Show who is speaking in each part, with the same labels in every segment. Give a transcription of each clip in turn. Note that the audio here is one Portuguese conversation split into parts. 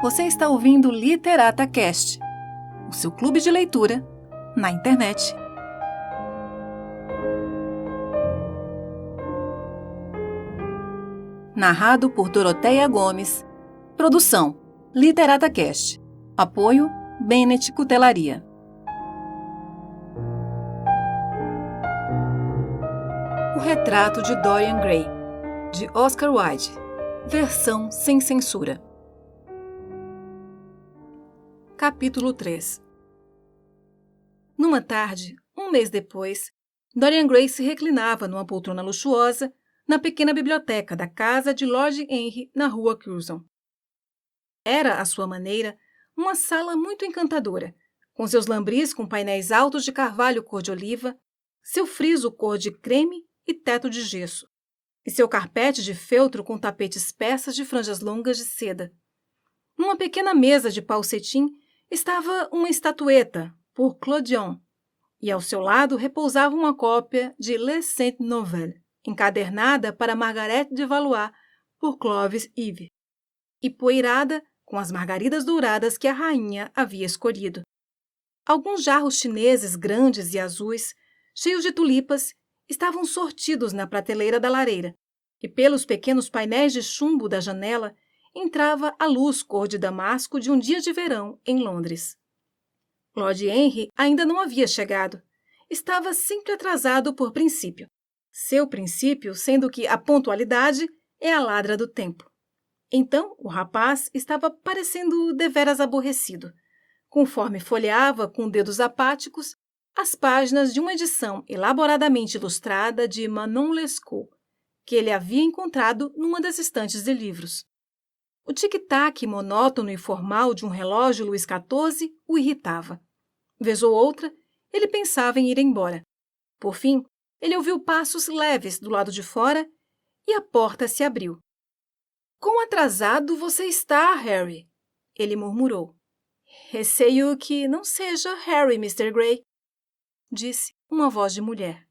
Speaker 1: Você está ouvindo Literata Cast, o seu clube de leitura na internet. Narrado por Doroteia Gomes. Produção Literata Cast. Apoio Bennett Cutelaria. O Retrato de Dorian Gray, de Oscar Wilde. Versão sem censura. Capítulo 3. Numa tarde, um mês depois, Dorian Gray se reclinava numa poltrona luxuosa na pequena biblioteca da casa de Lord Henry na rua Curzon. Era, à sua maneira, uma sala muito encantadora, com seus lambris com painéis altos de carvalho cor de oliva, seu friso cor de creme e teto de gesso, e seu carpete de feltro com tapetes persas de franjas longas de seda. Numa pequena mesa de pau cetim estava uma estatueta, por Clodion, e ao seu lado repousava uma cópia de Les Saintes Nouvelles, encadernada para Margaret de Valois, por Clovis Yves, e poeirada com as margaridas douradas que a rainha havia escolhido. Alguns jarros chineses grandes e azuis, cheios de tulipas, estavam sortidos na prateleira da lareira, e pelos pequenos painéis de chumbo da janela entrava a luz cor de damasco de um dia de verão em Londres. Lord Henry ainda não havia chegado. Estava sempre atrasado por princípio. Seu princípio sendo que a pontualidade é a ladra do tempo. Então, o rapaz estava parecendo deveras aborrecido, conforme folheava com dedos apáticos as páginas de uma edição elaboradamente ilustrada de Manon Lescaut, que ele havia encontrado numa das estantes de livros. O tic-tac monótono e formal de um relógio Luís XIV o irritava. Vez ou outra, ele pensava em ir embora. Por fim, ele ouviu passos leves do lado de fora e a porta se abriu. « Quão atrasado você está, Harry? » ele murmurou. « Receio que não seja Harry, Mr. Gray, » disse uma voz de mulher.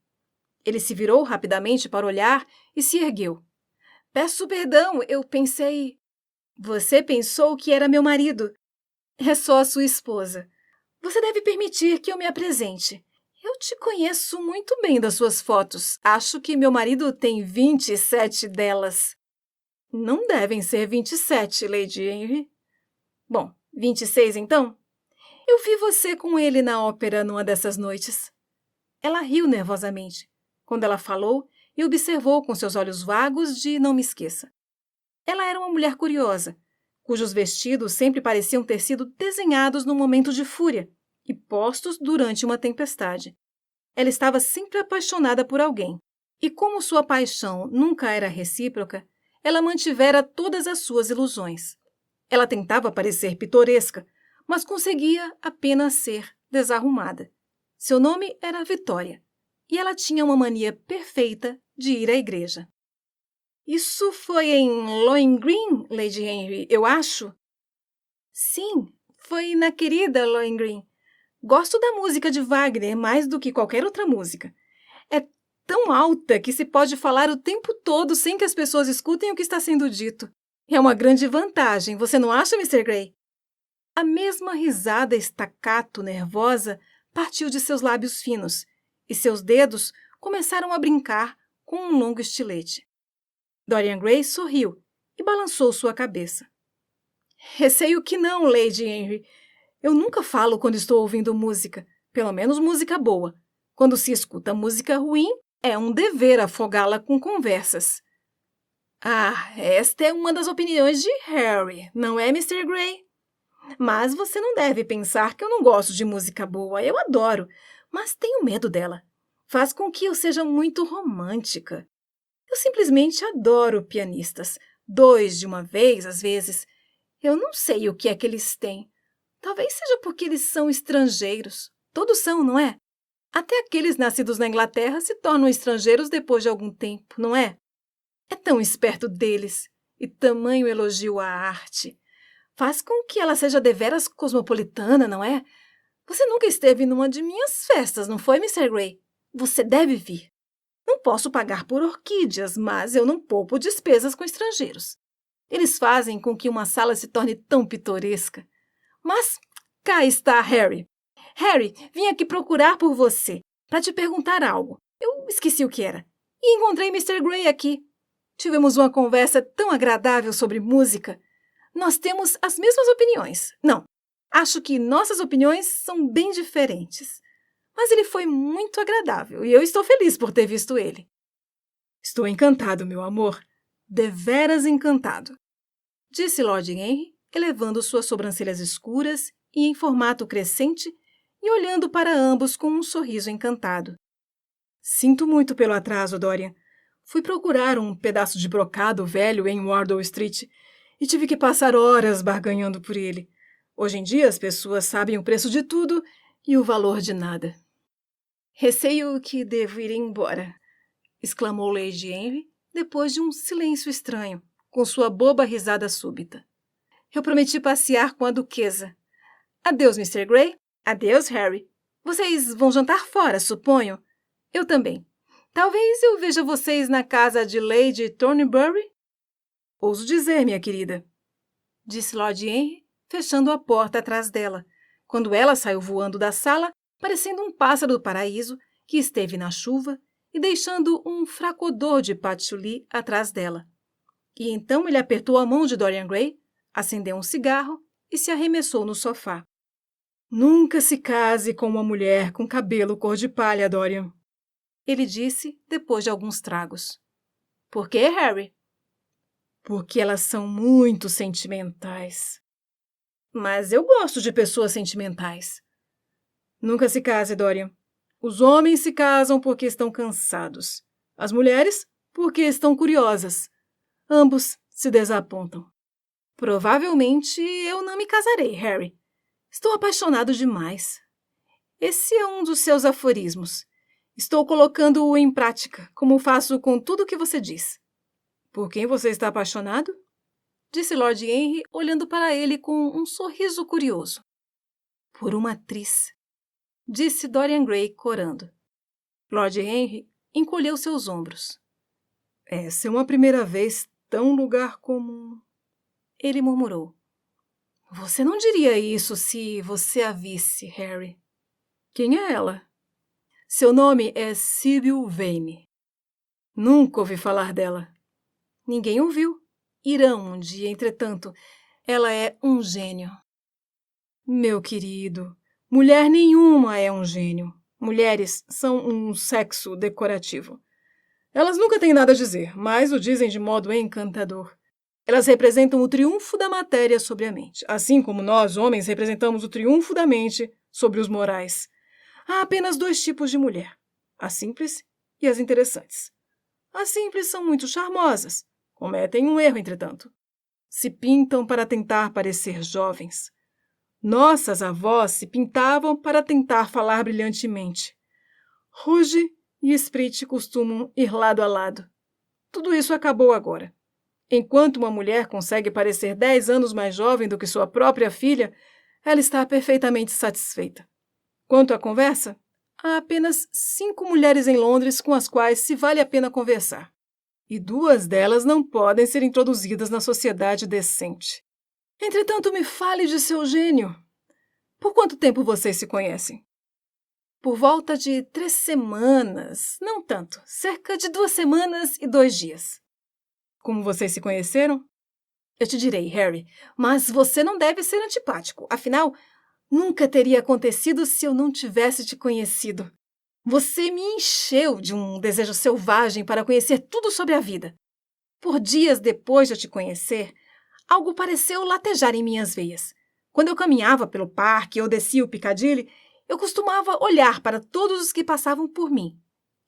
Speaker 1: Ele se virou rapidamente para olhar e se ergueu. « Peço perdão, eu pensei... » Você pensou que era meu marido. É só sua esposa. Você deve permitir que eu me apresente. Eu te conheço muito bem das suas fotos. Acho que meu marido tem 27 delas. Não devem ser 27, Lady Henry. Bom, 26 então? Eu vi você com ele na ópera numa dessas noites. Ela riu nervosamente, quando ela falou e observou com seus olhos vagos de não me esqueça. Ela era uma mulher curiosa, cujos vestidos sempre pareciam ter sido desenhados num momento de fúria e postos durante uma tempestade. Ela estava sempre apaixonada por alguém, e como sua paixão nunca era recíproca, ela mantivera todas as suas ilusões. Ela tentava parecer pitoresca, mas conseguia apenas ser desarrumada. Seu nome era Vitória, e ela tinha uma mania perfeita de ir à igreja. Isso foi em Lohengrin, Lady Henry, eu acho? Sim, foi na querida Lohengrin. Gosto da música de Wagner mais do que qualquer outra música. É tão alta que se pode falar o tempo todo sem que as pessoas escutem o que está sendo dito. É uma grande vantagem, você não acha, Mr. Gray? A mesma risada estacato nervosa partiu de seus lábios finos, e seus dedos começaram a brincar com um longo estilete. Dorian Gray sorriu e balançou sua cabeça. Receio que não, Lady Henry. Eu nunca falo quando estou ouvindo música, pelo menos música boa. Quando se escuta música ruim, é um dever afogá-la com conversas. Ah, esta é uma das opiniões de Harry, não é, Mr. Gray? Mas você não deve pensar que eu não gosto de música boa. Eu adoro, mas tenho medo dela. Faz com que eu seja muito romântica. Eu simplesmente adoro pianistas. 2 de uma vez, às vezes. Eu não sei o que é que eles têm. Talvez seja porque eles são estrangeiros. Todos são, não é? Até aqueles nascidos na Inglaterra se tornam estrangeiros depois de algum tempo, não é? É tão esperto deles. E tamanho elogio à arte. Faz com que ela seja deveras cosmopolitana, não é? Você nunca esteve numa de minhas festas, não foi, Mr. Gray? Você deve vir. Não posso pagar por orquídeas, mas eu não poupo despesas com estrangeiros. Eles fazem com que uma sala se torne tão pitoresca. Mas cá está Harry. Harry, vim aqui procurar por você, para te perguntar algo. Eu esqueci o que era. E encontrei Mr. Gray aqui. Tivemos uma conversa tão agradável sobre música. Nós temos as mesmas opiniões. Não, acho que nossas opiniões são bem diferentes. Mas ele foi muito agradável e eu estou feliz por ter visto ele. Estou encantado, meu amor. Deveras encantado, disse Lord Henry, elevando suas sobrancelhas escuras e em formato crescente e olhando para ambos com um sorriso encantado. Sinto muito pelo atraso, Dorian. Fui procurar um pedaço de brocado velho em Wardour Street e tive que passar horas barganhando por ele. Hoje em dia as pessoas sabem o preço de tudo e o valor de nada. Receio que devo ir embora, exclamou Lady Henry, depois de um silêncio estranho, com sua boba risada súbita. Eu prometi passear com a duquesa. Adeus, Mr. Gray. Adeus, Harry. Vocês vão jantar fora, suponho? Eu também. Talvez eu veja vocês na casa de Lady Thornbury? Ouso dizer, minha querida, disse Lord Henry, fechando a porta atrás dela, quando ela saiu voando da sala, parecendo um pássaro do paraíso que esteve na chuva e deixando um fraco odor de patchouli atrás dela. E então ele apertou a mão de Dorian Gray, acendeu um cigarro e se arremessou no sofá. Nunca se case com uma mulher com cabelo cor de palha, Dorian, ele disse depois de alguns tragos. Por quê, Harry? Porque elas são muito sentimentais. Mas eu gosto de pessoas sentimentais. Nunca se case, Dorian. Os homens se casam porque estão cansados. As mulheres, porque estão curiosas. Ambos se desapontam. Provavelmente eu não me casarei, Harry. Estou apaixonado demais. Esse é um dos seus aforismos. Estou colocando-o em prática, como faço com tudo o que você diz. Por quem você está apaixonado? Disse Lord Henry, olhando para ele com um sorriso curioso. Por uma atriz, disse Dorian Gray, corando. Lord Henry encolheu seus ombros. Essa é uma primeira vez tão lugar comum. Ele murmurou. Você não diria isso se você a visse, Harry. Quem é ela? Seu nome é Sybil Vane. Nunca ouvi falar dela. Ninguém ouviu. Irão um dia, entretanto. Ela é um gênio. Meu querido, mulher nenhuma é um gênio. Mulheres são um sexo decorativo. Elas nunca têm nada a dizer, mas o dizem de modo encantador. Elas representam o triunfo da matéria sobre a mente, assim como nós, homens, representamos o triunfo da mente sobre os morais. Há apenas dois tipos de mulher, as simples e as interessantes. As simples são muito charmosas, cometem um erro, entretanto. Se pintam para tentar parecer jovens. Nossas avós se pintavam para tentar falar brilhantemente. Rouge e Sprit costumam ir lado a lado. Tudo isso acabou agora. Enquanto uma mulher consegue parecer 10 anos mais jovem do que sua própria filha, ela está perfeitamente satisfeita. Quanto à conversa, há apenas 5 mulheres em Londres com as quais se vale a pena conversar. E 2 delas não podem ser introduzidas na sociedade decente. Entretanto, me fale de seu gênio. Por quanto tempo vocês se conhecem? Por volta de 3 semanas, não tanto, cerca de 2 semanas e 2 dias. Como vocês se conheceram? Eu te direi, Harry, mas você não deve ser antipático. Afinal, nunca teria acontecido se eu não tivesse te conhecido. Você me encheu de um desejo selvagem para conhecer tudo sobre a vida. Por dias depois de eu te conhecer, algo pareceu latejar em minhas veias. Quando eu caminhava pelo parque ou descia o Piccadilly, eu costumava olhar para todos os que passavam por mim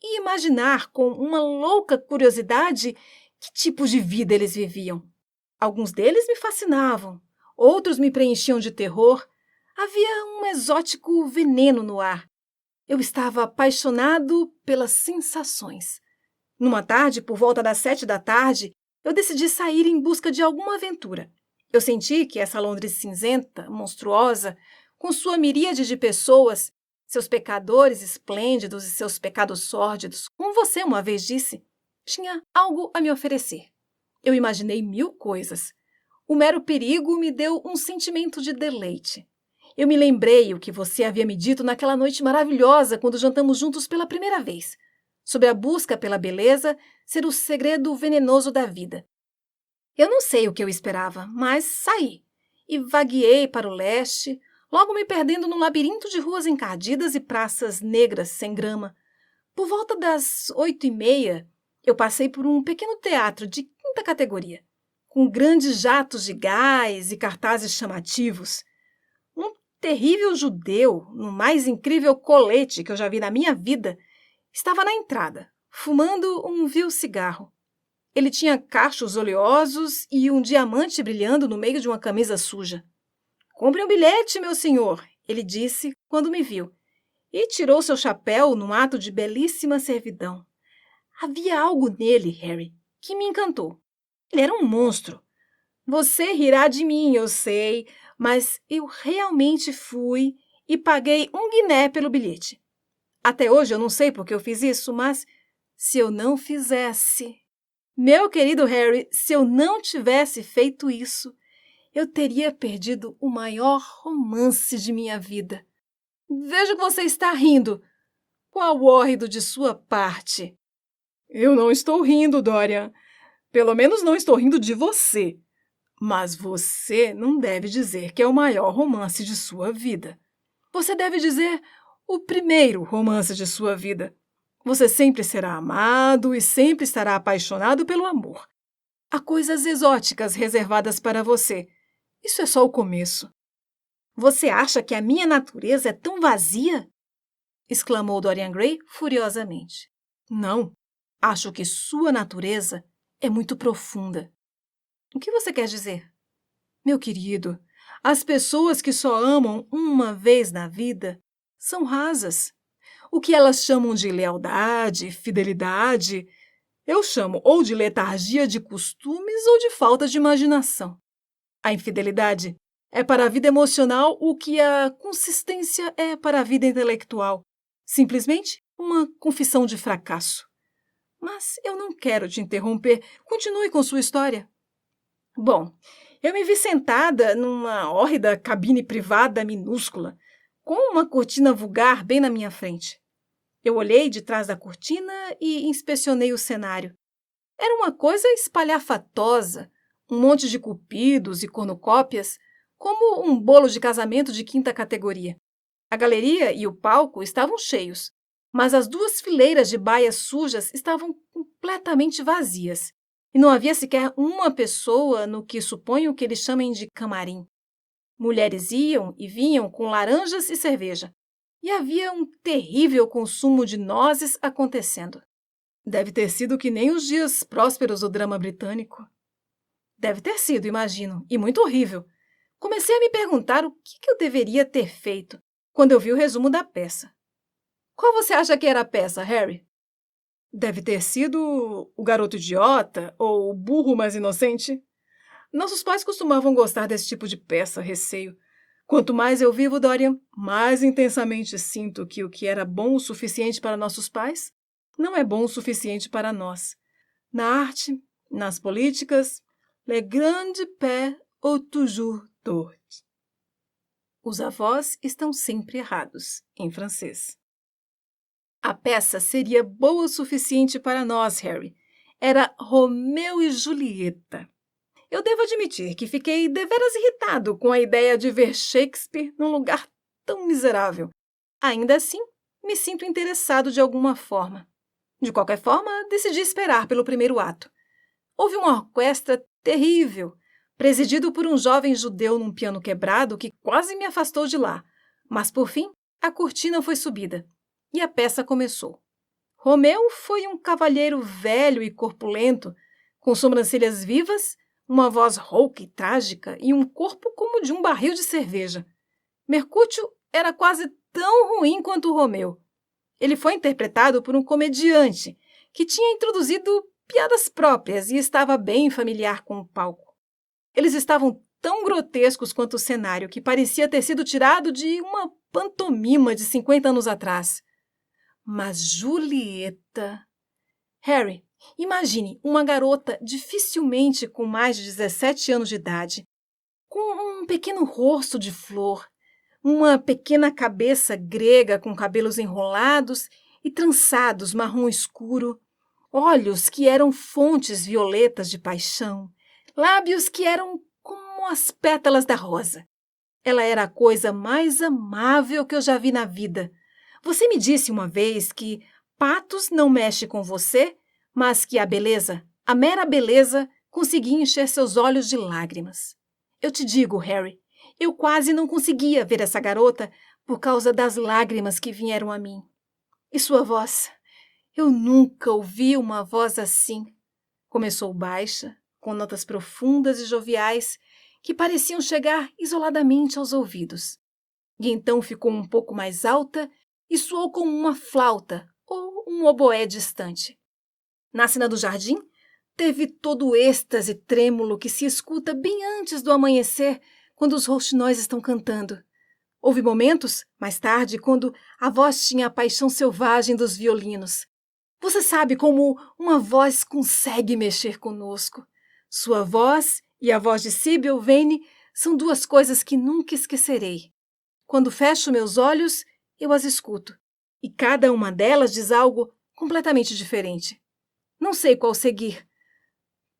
Speaker 1: e imaginar com uma louca curiosidade que tipo de vida eles viviam. Alguns deles me fascinavam, outros me preenchiam de terror. Havia um exótico veneno no ar. Eu estava apaixonado pelas sensações. Numa tarde, por volta das 7 da tarde, eu decidi sair em busca de alguma aventura. Eu senti que essa Londres cinzenta, monstruosa, com sua miríade de pessoas, seus pecadores esplêndidos e seus pecados sórdidos, como você uma vez disse, tinha algo a me oferecer. Eu imaginei 1000 coisas. O mero perigo me deu um sentimento de deleite. Eu me lembrei o que você havia me dito naquela noite maravilhosa quando jantamos juntos pela primeira vez, sobre a busca pela beleza ser o segredo venenoso da vida. Eu não sei o que eu esperava, mas saí e vagueei para o leste, logo me perdendo num labirinto de ruas encardidas e praças negras sem grama. Por volta das 8h30, eu passei por um pequeno teatro de quinta categoria, com grandes jatos de gás e cartazes chamativos. Um terrível judeu, no mais incrível colete que eu já vi na minha vida, estava na entrada, fumando um vil cigarro. Ele tinha cachos oleosos e um diamante brilhando no meio de uma camisa suja. "Compre um bilhete, meu senhor", ele disse quando me viu, e tirou seu chapéu num ato de belíssima servidão. Havia algo nele, Harry, que me encantou. Ele era um monstro. Você rirá de mim, eu sei, mas eu realmente fui e paguei 1 guiné pelo bilhete. Até hoje eu não sei por que eu fiz isso, mas se eu não fizesse... Meu querido Harry, se eu não tivesse feito isso, eu teria perdido o maior romance de minha vida. Vejo que você está rindo. Qual hórrido de sua parte. Eu não estou rindo, Dorian. Pelo menos não estou rindo de você. Mas você não deve dizer que é o maior romance de sua vida. Você deve dizer o primeiro romance de sua vida. Você sempre será amado e sempre estará apaixonado pelo amor. Há coisas exóticas reservadas para você. Isso é só o começo. Você acha que a minha natureza é tão vazia? Exclamou Dorian Gray furiosamente. Não, acho que sua natureza é muito profunda. O que você quer dizer? Meu querido, as pessoas que só amam uma vez na vida são rasas. O que elas chamam de lealdade, fidelidade, eu chamo ou de letargia de costumes ou de falta de imaginação. A infidelidade é para a vida emocional o que a consistência é para a vida intelectual. Simplesmente uma confissão de fracasso. Mas eu não quero te interromper. Continue com sua história. Bom, eu me vi sentada numa hórrida cabine privada minúscula, com uma cortina vulgar bem na minha frente. Eu olhei de trás da cortina e inspecionei o cenário. Era uma coisa espalhafatosa, um monte de cupidos e cornucópias, como um bolo de casamento de quinta categoria. A galeria e o palco estavam cheios, mas as 2 fileiras de baias sujas estavam completamente vazias, e não havia sequer uma pessoa no que suponho que eles chamem de camarim. Mulheres iam e vinham com laranjas e cerveja, e havia um terrível consumo de nozes acontecendo. Deve ter sido que nem os dias prósperos do drama britânico. Deve ter sido, imagino, e muito horrível. Comecei a me perguntar o que eu deveria ter feito quando eu vi o resumo da peça. Qual você acha que era a peça, Harry? Deve ter sido O Garoto Idiota ou O Burro Mais Inocente. Nossos pais costumavam gostar desse tipo de peça, receio. Quanto mais eu vivo, Dorian, mais intensamente sinto que o que era bom o suficiente para nossos pais não é bom o suficiente para nós. Na arte, nas políticas, les grands pères ont toujours tort. Os avós estão sempre errados, em francês. A peça seria boa o suficiente para nós, Harry. Era Romeu e Julieta. Eu devo admitir que fiquei deveras irritado com a ideia de ver Shakespeare num lugar tão miserável. Ainda assim, me sinto interessado de alguma forma. De qualquer forma, decidi esperar pelo primeiro ato. Houve uma orquestra terrível, presidido por um jovem judeu num piano quebrado que quase me afastou de lá. Mas, por fim, a cortina foi subida e a peça começou. Romeu foi um cavalheiro velho e corpulento, com sobrancelhas vivas, uma voz rouca e trágica e um corpo como o de um barril de cerveja. Mercúcio era quase tão ruim quanto o Romeu. Ele foi interpretado por um comediante que tinha introduzido piadas próprias e estava bem familiar com o palco. Eles estavam tão grotescos quanto o cenário, que parecia ter sido tirado de uma pantomima de 50 anos atrás. Mas Julieta... Harry, Imagine uma garota dificilmente com mais de 17 anos de idade, com um pequeno rosto de flor, uma pequena cabeça grega com cabelos enrolados e trançados marrom escuro, olhos que eram fontes violetas de paixão, lábios que eram como as pétalas da rosa. Ela era a coisa mais amável que eu já vi na vida. Você me disse uma vez que patos não mexe com você, mas que a beleza, a mera beleza, conseguia encher seus olhos de lágrimas. Eu te digo, Harry, eu quase não conseguia ver essa garota por causa das lágrimas que vieram a mim. E sua voz? Eu nunca ouvi uma voz assim. Começou baixa, com notas profundas e joviais que pareciam chegar isoladamente aos ouvidos. E então ficou um pouco mais alta e soou como uma flauta ou um oboé distante. Na cena do jardim, teve todo o êxtase trêmulo que se escuta bem antes do amanhecer, quando os rouxinóis estão cantando. Houve momentos, mais tarde, quando a voz tinha a paixão selvagem dos violinos. Você sabe como uma voz consegue mexer conosco. Sua voz e a voz de Sybil Vane são duas coisas que nunca esquecerei. Quando fecho meus olhos, eu as escuto, e cada uma delas diz algo completamente diferente. Não sei qual seguir.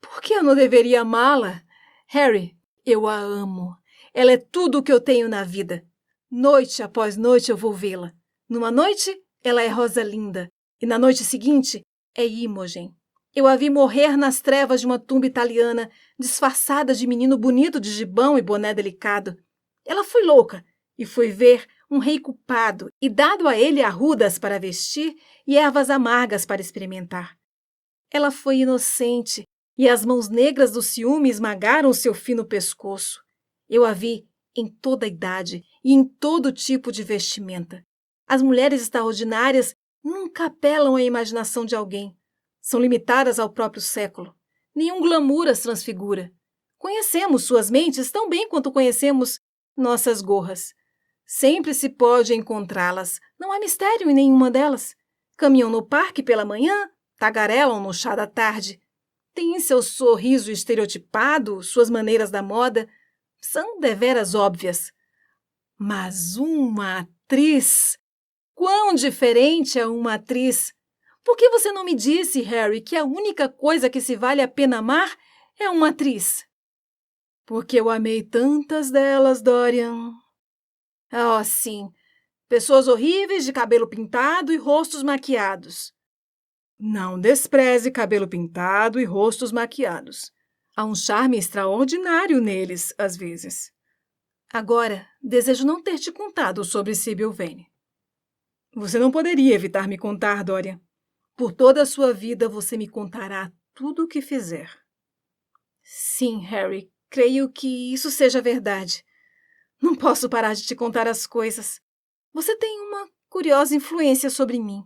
Speaker 1: Por que eu não deveria amá-la? Harry, eu a amo. Ela é tudo o que eu tenho na vida. Noite após noite eu vou vê-la. Numa noite, ela é Rosalinda, e na noite seguinte é Imogen. Eu a vi morrer nas trevas de uma tumba italiana, disfarçada de menino bonito de gibão e boné delicado. Ela foi louca e foi ver um rei culpado e dado a ele arrudas para vestir e ervas amargas para experimentar. Ela foi inocente e as mãos negras do ciúme esmagaram seu fino pescoço. Eu a vi em toda a idade e em todo tipo de vestimenta. As mulheres extraordinárias nunca apelam à imaginação de alguém. São limitadas ao próprio século. Nenhum glamour as transfigura. Conhecemos suas mentes tão bem quanto conhecemos nossas gorras. Sempre se pode encontrá-las. Não há mistério em nenhuma delas. Caminham no parque pela manhã, tagarelam no chá da tarde. Têm seu sorriso estereotipado, suas maneiras da moda. São deveras óbvias. Mas uma atriz... Quão diferente é uma atriz! Por que você não me disse, Harry, que a única coisa que se vale a pena amar é uma atriz? Porque eu amei tantas delas, Dorian. Oh, sim. Pessoas horríveis de cabelo pintado e rostos maquiados. Não despreze cabelo pintado e rostos maquiados. Há um charme extraordinário neles, às vezes. Agora, desejo não ter te contado sobre Sybil Vane. Você não poderia evitar me contar, Dorian. Por toda a sua vida você me contará tudo o que fizer. Sim, Harry, creio que isso seja verdade. Não posso parar de te contar as coisas. Você tem uma curiosa influência sobre mim.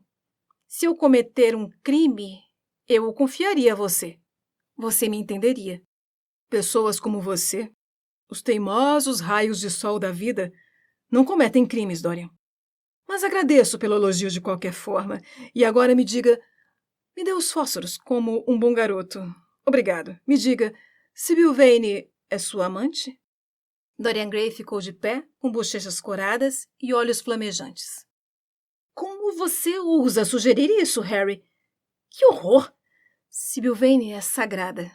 Speaker 1: Se eu cometer um crime, eu o confiaria a você. Você me entenderia. Pessoas como você, os teimosos raios de sol da vida, não cometem crimes, Dorian. Mas agradeço pelo elogio de qualquer forma. E agora me diga... Me dê os fósforos, como um bom garoto. Obrigado. Me diga, Sybil Vane é sua amante? Dorian Gray ficou de pé, com bochechas coradas e olhos flamejantes. Como você ousa sugerir isso, Harry? Que horror! Sybil Vane é sagrada.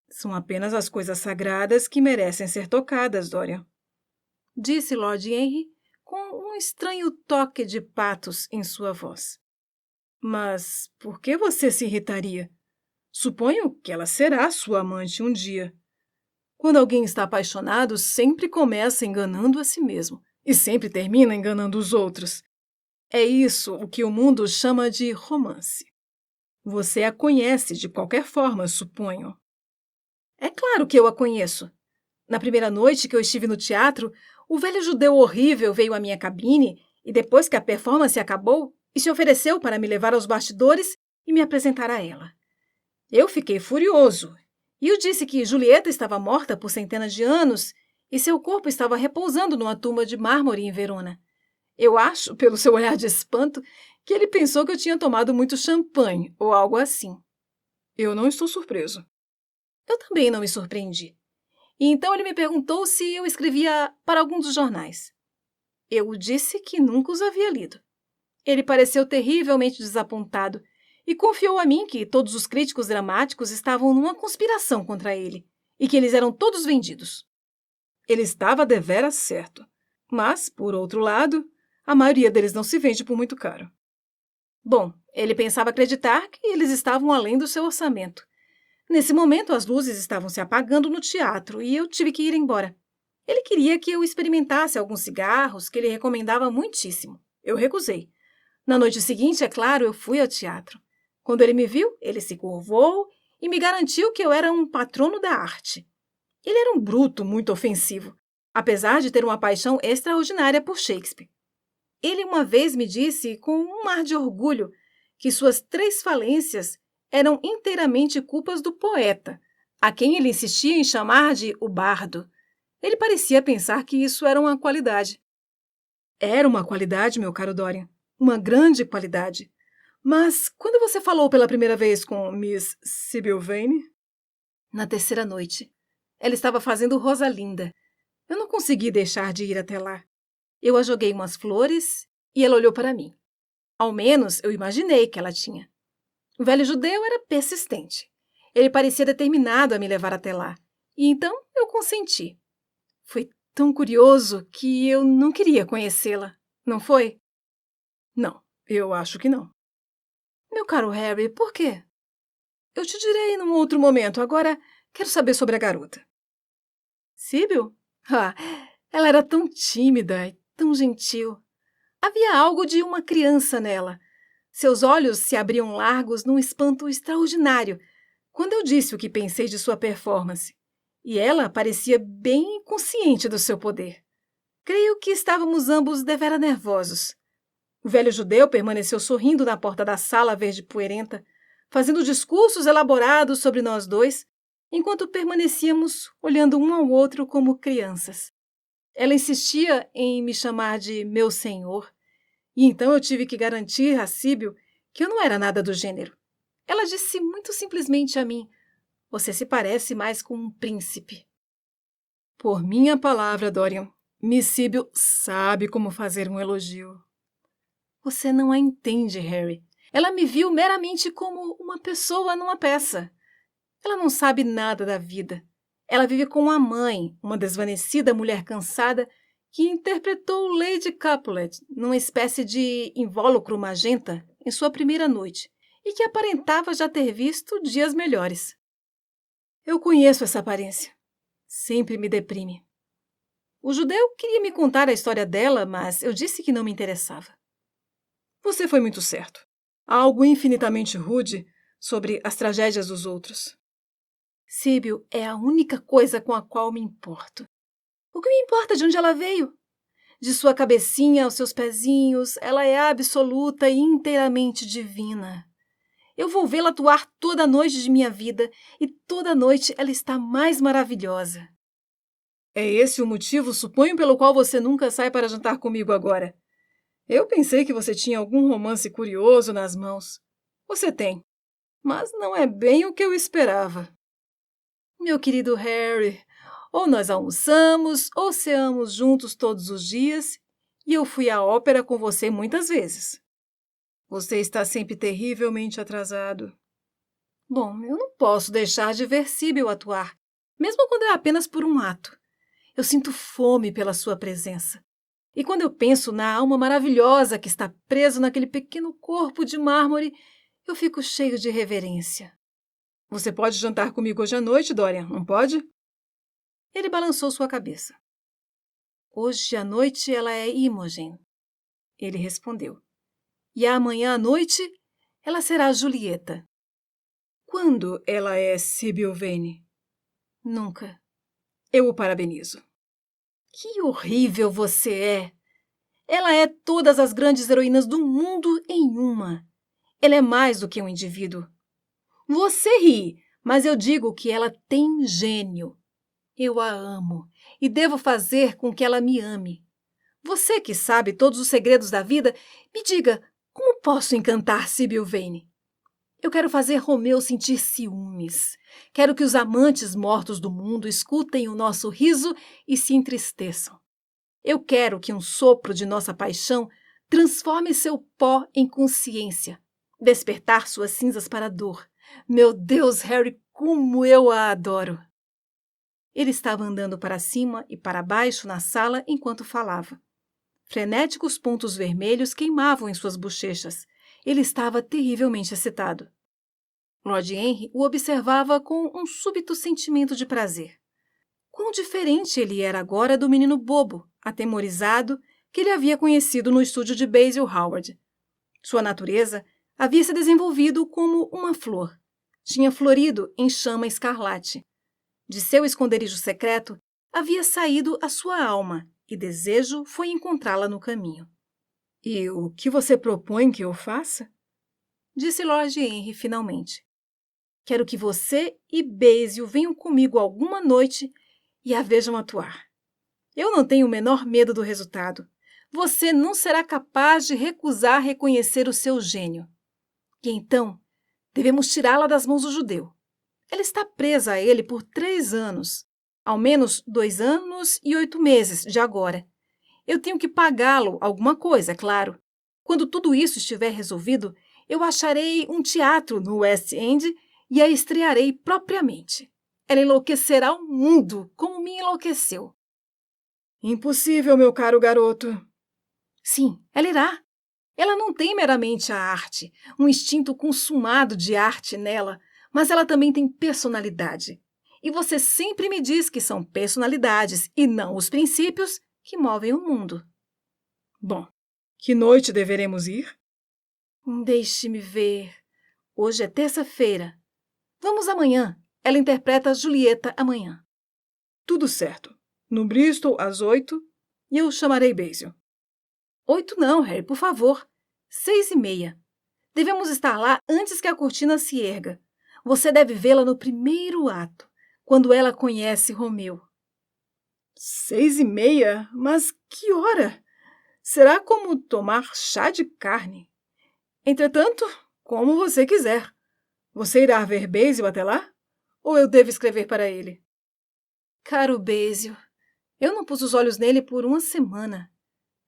Speaker 1: São apenas as coisas sagradas que merecem ser tocadas, Dorian. Disse Lord Henry, com um estranho toque de patos em sua voz. Mas por que você se irritaria? Suponho que ela será sua amante um dia. Quando alguém está apaixonado, sempre começa enganando a si mesmo e sempre termina enganando os outros. É isso o que o mundo chama de romance. Você a conhece de qualquer forma, suponho. É claro que eu a conheço. Na primeira noite que eu estive no teatro, o velho judeu horrível veio à minha cabine e depois que a performance acabou, e se ofereceu para me levar aos bastidores e me apresentar a ela. Eu fiquei furioso e eu disse que Julieta estava morta por centenas de anos e seu corpo estava repousando numa tumba de mármore em Verona. Eu acho, pelo seu olhar de espanto, que ele pensou que eu tinha tomado muito champanhe ou algo assim. Eu não estou surpreso. Eu também não me surpreendi. E então ele me perguntou se eu escrevia para algum dos jornais. Eu disse que nunca os havia lido. Ele pareceu terrivelmente desapontado e confiou a mim que todos os críticos dramáticos estavam numa conspiração contra ele e que eles eram todos vendidos. Ele estava deveras certo. Mas, por outro lado, a maioria deles não se vende por muito caro. Bom, ele pensava acreditar que eles estavam além do seu orçamento. Nesse momento, as luzes estavam se apagando no teatro e eu tive que ir embora. Ele queria que eu experimentasse alguns cigarros que ele recomendava muitíssimo. Eu recusei. Na noite seguinte, é claro, eu fui ao teatro. Quando ele me viu, ele se curvou e me garantiu que eu era um patrono da arte. Ele era um bruto muito ofensivo, apesar de ter uma paixão extraordinária por Shakespeare. Ele uma vez me disse, com um ar de orgulho, que suas 3 falências eram inteiramente culpas do poeta, a quem ele insistia em chamar de o bardo. Ele parecia pensar que isso era uma qualidade. Era uma qualidade, meu caro Dorian. Uma grande qualidade. Mas quando você falou pela primeira vez com Miss Sibyl Vane? Na terceira noite. Ela estava fazendo Rosalinda. Eu não consegui deixar de ir até lá. Eu a joguei umas flores e ela olhou para mim. Ao menos eu imaginei que ela tinha. O velho judeu era persistente. Ele parecia determinado a me levar até lá. E então eu consenti. Foi tão curioso que eu não queria conhecê-la, não foi? Não, eu acho que não. Meu caro Harry, por quê? Eu te direi num outro momento. Agora quero saber sobre a garota. Sibyl? Ah, ela era tão tímida e tão gentil. Havia algo de uma criança nela. Seus olhos se abriam largos num espanto extraordinário quando eu disse o que pensei de sua performance. E ela parecia bem consciente do seu poder. Creio que estávamos ambos devera nervosos. O velho judeu permaneceu sorrindo na porta da sala verde poeirenta, fazendo discursos elaborados sobre nós dois, enquanto permanecíamos olhando um ao outro como crianças. Ela insistia em me chamar de meu senhor, e então eu tive que garantir a Sibyl que eu não era nada do gênero. Ela disse muito simplesmente a mim: "Você se parece mais com um príncipe." Por minha palavra, Dorian, Miss Sibyl sabe como fazer um elogio. Você não a entende, Harry. Ela me viu meramente como uma pessoa numa peça. Ela não sabe nada da vida. Ela vive com a mãe, uma desvanecida mulher cansada que interpretou Lady Capulet numa espécie de invólucro magenta em sua primeira noite e que aparentava já ter visto dias melhores. Eu conheço essa aparência. Sempre me deprime. O judeu queria me contar a história dela, mas eu disse que não me interessava. Você foi muito certo. Há algo infinitamente rude sobre as tragédias dos outros. Sibyl é a única coisa com a qual me importo. O que me importa de onde ela veio? De sua cabecinha aos seus pezinhos, ela é absoluta e inteiramente divina. Eu vou vê-la atuar toda noite de minha vida e toda noite ela está mais maravilhosa. É esse o motivo, suponho, pelo qual você nunca sai para jantar comigo agora. Eu pensei que você tinha algum romance curioso nas mãos. Você tem, mas não é bem o que eu esperava. Meu querido Harry, ou nós almoçamos ou ceamos juntos todos os dias, e eu fui à ópera com você muitas vezes. Você está sempre terrivelmente atrasado. Bom, eu não posso deixar de ver Sibyl atuar, mesmo quando é apenas por um ato. Eu sinto fome pela sua presença. E quando eu penso na alma maravilhosa que está preso naquele pequeno corpo de mármore, eu fico cheio de reverência. Você pode jantar comigo hoje à noite, Dorian, não pode? Ele balançou sua cabeça. Hoje à noite ela é Imogen. Ele respondeu. E amanhã à noite ela será Julieta. Quando ela é Sibyl Vane? Nunca. Eu o parabenizo. Que horrível você é! Ela é todas as grandes heroínas do mundo em uma. Ela é mais do que um indivíduo. Você ri, mas eu digo que ela tem gênio. Eu a amo e devo fazer com que ela me ame. Você que sabe todos os segredos da vida, me diga, como posso encantar Sibyl Vane? Eu quero fazer Romeu sentir ciúmes. Quero que os amantes mortos do mundo escutem o nosso riso e se entristeçam. Eu quero que um sopro de nossa paixão transforme seu pó em consciência, despertar suas cinzas para a dor. Meu Deus, Harry, como eu a adoro! Ele estava andando para cima e para baixo na sala enquanto falava. Frenéticos pontos vermelhos queimavam em suas bochechas. Ele estava terrivelmente excitado. Lord Henry o observava com um súbito sentimento de prazer. Quão diferente ele era agora do menino bobo, atemorizado, que ele havia conhecido no estúdio de Basil Hallward. Sua natureza havia se desenvolvido como uma flor. Tinha florido em chama escarlate. De seu esconderijo secreto havia saído a sua alma, e desejo foi encontrá-la no caminho.
Speaker 2: E o que você propõe que eu faça?
Speaker 1: Disse Lord Henry finalmente. Quero que você e Basil venham comigo alguma noite e a vejam atuar. Eu não tenho o menor medo do resultado. Você não será capaz de recusar reconhecer o seu gênio. E então, devemos tirá-la das mãos do judeu. Ela está presa a ele por 3 anos. Ao menos 2 anos e 8 meses de agora. Eu tenho que pagá-lo alguma coisa, é claro. Quando tudo isso estiver resolvido, eu acharei um teatro no West End e a estrearei propriamente. Ela enlouquecerá o mundo como me enlouqueceu.
Speaker 2: Impossível, meu caro garoto.
Speaker 1: Sim, ela irá. Ela não tem meramente a arte, um instinto consumado de arte nela, mas ela também tem personalidade. E você sempre me diz que são personalidades e não os princípios que movem o mundo.
Speaker 2: Bom, que noite deveremos ir?
Speaker 1: Deixe-me ver. Hoje é terça-feira. Vamos amanhã. Ela interpreta Julieta amanhã.
Speaker 2: Tudo certo. No Bristol, às 8, e eu chamarei Basil.
Speaker 1: 8 não, Harry, por favor. 6:30. Devemos estar lá antes que a cortina se erga. Você deve vê-la no primeiro ato, quando ela conhece Romeu.
Speaker 2: 6:30? Mas que hora? Será como tomar chá de carne. Entretanto, como você quiser. Você irá ver Basil até lá? Ou eu devo escrever para ele?
Speaker 1: Caro Basil, eu não pus os olhos nele por 1 semana.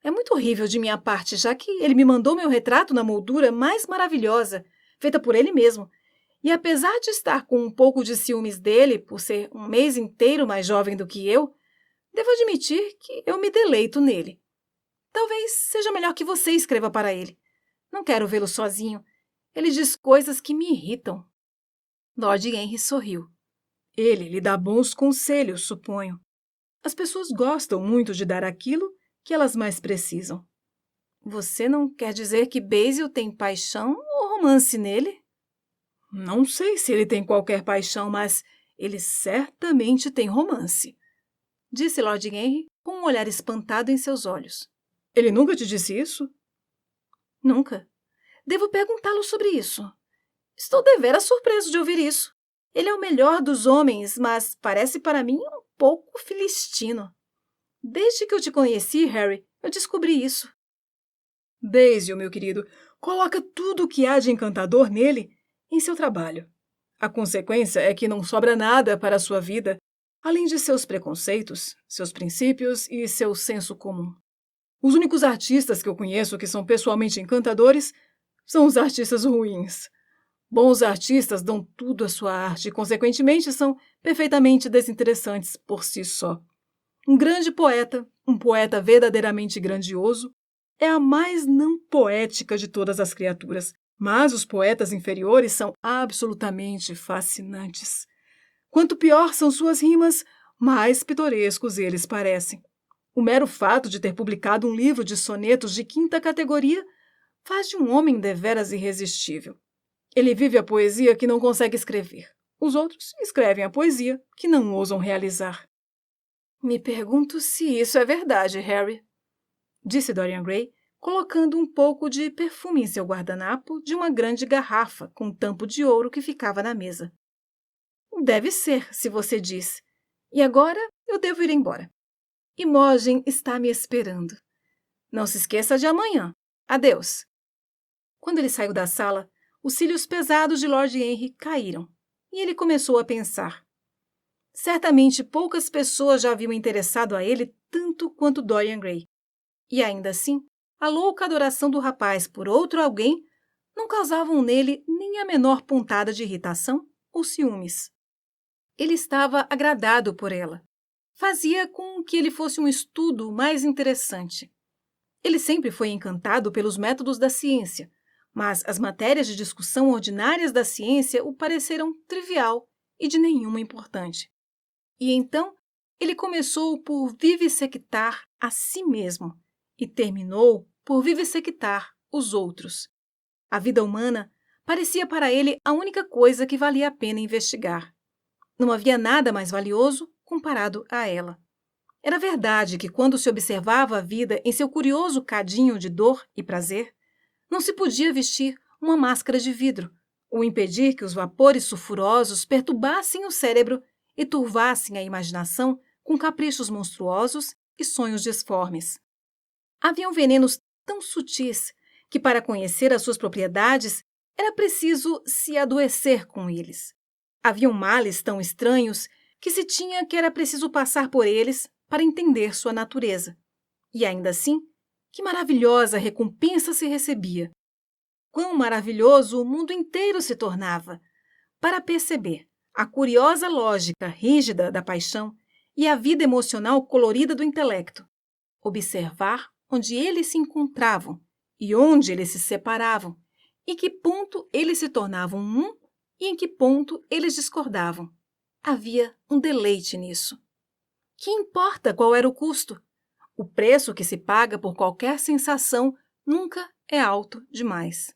Speaker 1: É muito horrível de minha parte, já que ele me mandou meu retrato na moldura mais maravilhosa, feita por ele mesmo. E apesar de estar com um pouco de ciúmes dele, por ser 1 mês inteiro mais jovem do que eu, devo admitir que eu me deleito nele. Talvez seja melhor que você escreva para ele. Não quero vê-lo sozinho. Ele diz coisas que me irritam. Lord Henry sorriu.
Speaker 2: Ele lhe dá bons conselhos, suponho. As pessoas gostam muito de dar aquilo que elas mais precisam.
Speaker 1: Você não quer dizer que Basil tem paixão ou romance nele?
Speaker 2: Não sei se ele tem qualquer paixão, mas ele certamente tem romance.
Speaker 1: Disse Lord Henry com um olhar espantado em seus olhos.
Speaker 2: Ele nunca te disse isso?
Speaker 1: Nunca. Devo perguntá-lo sobre isso. Estou deveras surpreso de ouvir isso. Ele é o melhor dos homens, mas parece para mim um pouco filistino. Desde que eu te conheci, Harry, eu descobri isso.
Speaker 2: Basil, meu querido, coloca tudo o que há de encantador nele em seu trabalho. A consequência é que não sobra nada para a sua vida, além de seus preconceitos, seus princípios e seu senso comum. Os únicos artistas que eu conheço que são pessoalmente encantadores são os artistas ruins. Bons artistas dão tudo à sua arte e, consequentemente, são perfeitamente desinteressantes por si só. Um grande poeta, um poeta verdadeiramente grandioso, é a mais não poética de todas as criaturas, mas os poetas inferiores são absolutamente fascinantes. Quanto pior são suas rimas, mais pitorescos eles parecem. O mero fato de ter publicado um livro de sonetos de 5ª categoria faz de um homem deveras irresistível. Ele vive a poesia que não consegue escrever. Os outros escrevem a poesia que não ousam realizar.
Speaker 1: Me pergunto se isso é verdade, Harry, disse Dorian Gray, colocando um pouco de perfume em seu guardanapo de uma grande garrafa com tampo de ouro que ficava na mesa. Deve ser, se você diz. E agora eu devo ir embora. Imogen está me esperando. Não se esqueça de amanhã. Adeus. Quando ele saiu da sala, os cílios pesados de Lord Henry caíram, e ele começou a pensar. Certamente poucas pessoas já haviam interessado a ele tanto quanto Dorian Gray. E ainda assim, a louca adoração do rapaz por outro alguém não causavam nele nem a menor pontada de irritação ou ciúmes. Ele estava agradado por ela. Fazia com que ele fosse um estudo mais interessante. Ele sempre foi encantado pelos métodos da ciência, mas as matérias de discussão ordinárias da ciência o pareceram trivial e de nenhuma importante. E então ele começou por vivissectar a si mesmo e terminou por vivissectar os outros. A vida humana parecia para ele a única coisa que valia a pena investigar. Não havia nada mais valioso comparado a ela. Era verdade que, quando se observava a vida em seu curioso cadinho de dor e prazer, não se podia vestir uma máscara de vidro ou impedir que os vapores sulfurosos perturbassem o cérebro e turvassem a imaginação com caprichos monstruosos e sonhos disformes. Haviam venenos tão sutis que, para conhecer as suas propriedades, era preciso se adoecer com eles. Haviam males tão estranhos que se tinha que era preciso passar por eles para entender sua natureza. E ainda assim, que maravilhosa recompensa se recebia! Quão maravilhoso o mundo inteiro se tornava! Para perceber a curiosa lógica rígida da paixão e a vida emocional colorida do intelecto. Observar onde eles se encontravam e onde eles se separavam, em que ponto eles se tornavam um e em que ponto eles discordavam. Havia um deleite nisso. Que importa qual era o custo? O preço que se paga por qualquer sensação nunca é alto demais.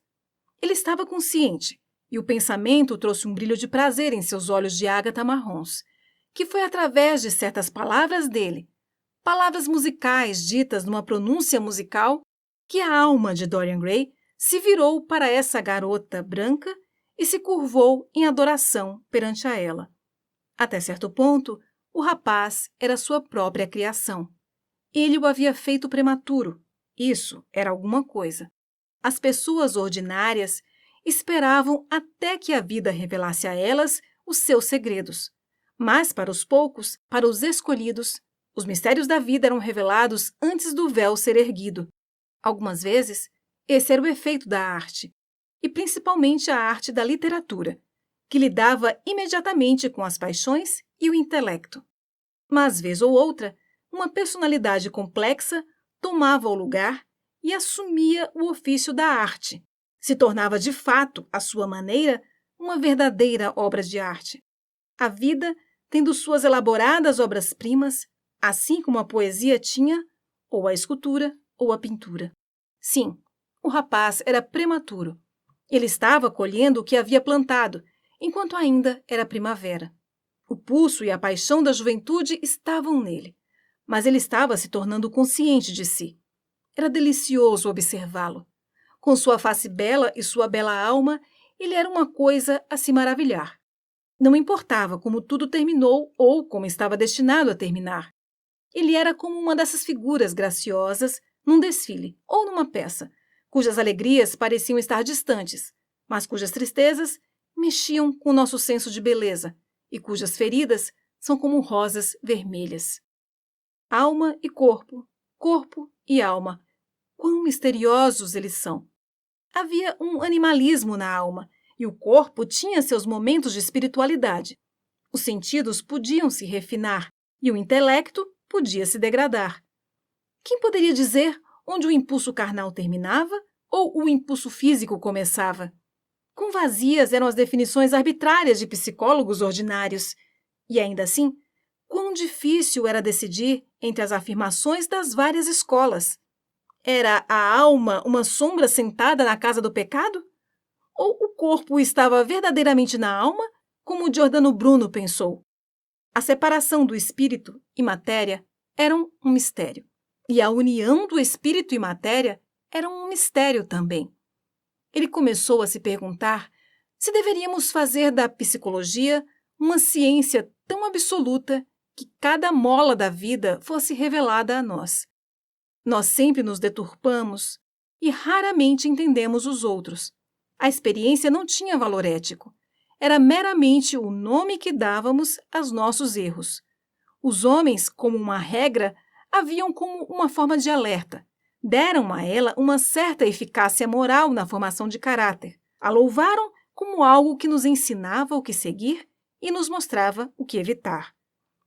Speaker 1: Ele estava consciente, e o pensamento trouxe um brilho de prazer em seus olhos de ágata marrons, que foi através de certas palavras dele, palavras musicais ditas numa pronúncia musical, que a alma de Dorian Gray se virou para essa garota branca e se curvou em adoração perante a ela. Até certo ponto, o rapaz era sua própria criação. Ele o havia feito prematuro. Isso era alguma coisa. As pessoas ordinárias esperavam até que a vida revelasse a elas os seus segredos. Mas para os poucos, para os escolhidos, os mistérios da vida eram revelados antes do véu ser erguido. Algumas vezes, esse era o efeito da arte, e principalmente a arte da literatura, que lidava imediatamente com as paixões e o intelecto. Mas, vez ou outra, uma personalidade complexa tomava o lugar e assumia o ofício da arte. Se tornava de fato, à sua maneira, uma verdadeira obra de arte. A vida, tendo suas elaboradas obras-primas, assim como a poesia tinha, ou a escultura, ou a pintura. Sim, o rapaz era prematuro. Ele estava colhendo o que havia plantado, enquanto ainda era primavera. O pulso e a paixão da juventude estavam nele, mas ele estava se tornando consciente de si. Era delicioso observá-lo. Com sua face bela e sua bela alma, ele era uma coisa a se maravilhar. Não importava como tudo terminou ou como estava destinado a terminar. Ele era como uma dessas figuras graciosas num desfile ou numa peça, cujas alegrias pareciam estar distantes, mas cujas tristezas mexiam com o nosso senso de beleza e cujas feridas são como rosas vermelhas. Alma e corpo, corpo e alma, quão misteriosos eles são! Havia um animalismo na alma, e o corpo tinha seus momentos de espiritualidade. Os sentidos podiam se refinar, e o intelecto podia se degradar. Quem poderia dizer onde o impulso carnal terminava ou o impulso físico começava? Quão vazias eram as definições arbitrárias de psicólogos ordinários. E ainda assim, quão difícil era decidir entre as afirmações das várias escolas. Era a alma uma sombra sentada na casa do pecado? Ou o corpo estava verdadeiramente na alma, como Giordano Bruno pensou? A separação do espírito e matéria era um mistério. E a união do espírito e matéria era um mistério também. Ele começou a se perguntar se deveríamos fazer da psicologia uma ciência tão absoluta que cada mola da vida fosse revelada a nós. Nós sempre nos deturpamos e raramente entendemos os outros. A experiência não tinha valor ético. Era meramente o nome que dávamos aos nossos erros. Os homens, como uma regra, a viam como uma forma de alerta. Deram a ela uma certa eficácia moral na formação de caráter. A louvaram como algo que nos ensinava o que seguir e nos mostrava o que evitar.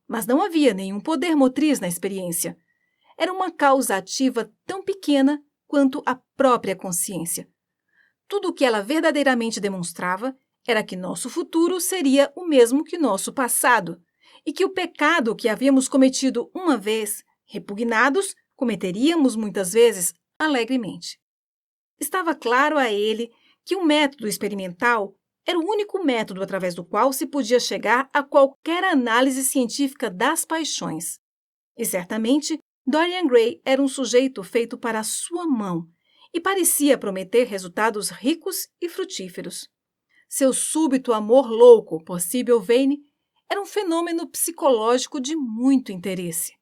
Speaker 1: Mas não havia nenhum poder motriz na experiência. Era uma causa ativa tão pequena quanto a própria consciência. Tudo o que ela verdadeiramente demonstrava era que nosso futuro seria o mesmo que nosso passado e que o pecado que havíamos cometido uma vez, repugnados, cometeríamos muitas vezes alegremente. Estava claro a ele que o método experimental era o único método através do qual se podia chegar a qualquer análise científica das paixões. E certamente, Dorian Gray era um sujeito feito para a sua mão e parecia prometer resultados ricos e frutíferos. Seu súbito amor louco por Sybil Vane era um fenômeno psicológico de muito interesse.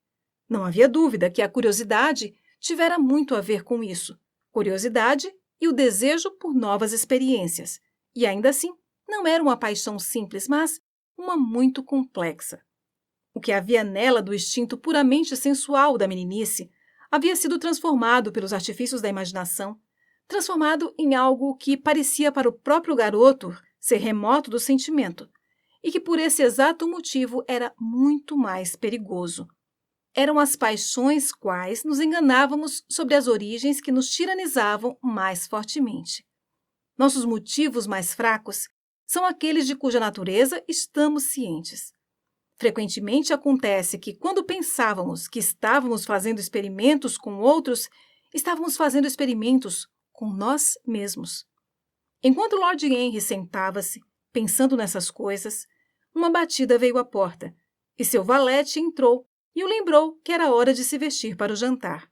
Speaker 1: Não havia dúvida que a curiosidade tivera muito a ver com isso. Curiosidade e o desejo por novas experiências. E ainda assim, não era uma paixão simples, mas uma muito complexa. O que havia nela do instinto puramente sensual da meninice havia sido transformado pelos artifícios da imaginação, transformado em algo que parecia para o próprio garoto ser remoto do sentimento, e que por esse exato motivo era muito mais perigoso. Eram as paixões quais nos enganávamos sobre as origens que nos tiranizavam mais fortemente. Nossos motivos mais fracos são aqueles de cuja natureza estamos cientes. Frequentemente acontece que, quando pensávamos que estávamos fazendo experimentos com outros, estávamos fazendo experimentos com nós mesmos. Enquanto Lord Henry sentava-se, pensando nessas coisas, uma batida veio à porta, e seu valete entrou e o lembrou que era hora de se vestir para o jantar.